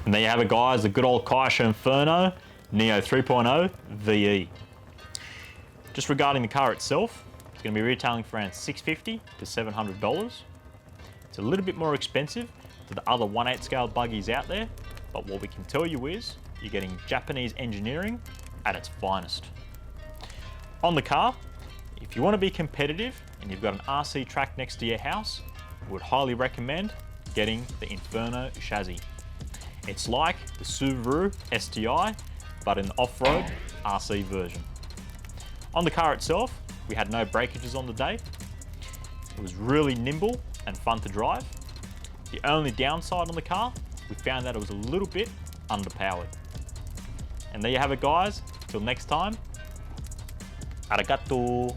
And there you have it, guys, the good old Kyosho Inferno NEO 3.0 VE. Just regarding the car itself, it's going to be retailing for around $650 to $700. It's a little bit more expensive than the other 1/8 scale buggies out there, but what we can tell you is you're getting Japanese engineering at its finest. On the car, if you want to be competitive and you've got an RC track next to your house, I would highly recommend getting the Inferno chassis. It's like the Subaru STI, but in the off-road RC version. On the car itself, we had no breakages on the day. It was really nimble and fun to drive. The only downside on the car, we found that it was a little bit underpowered. And there you have it, guys. Till next time, arigato.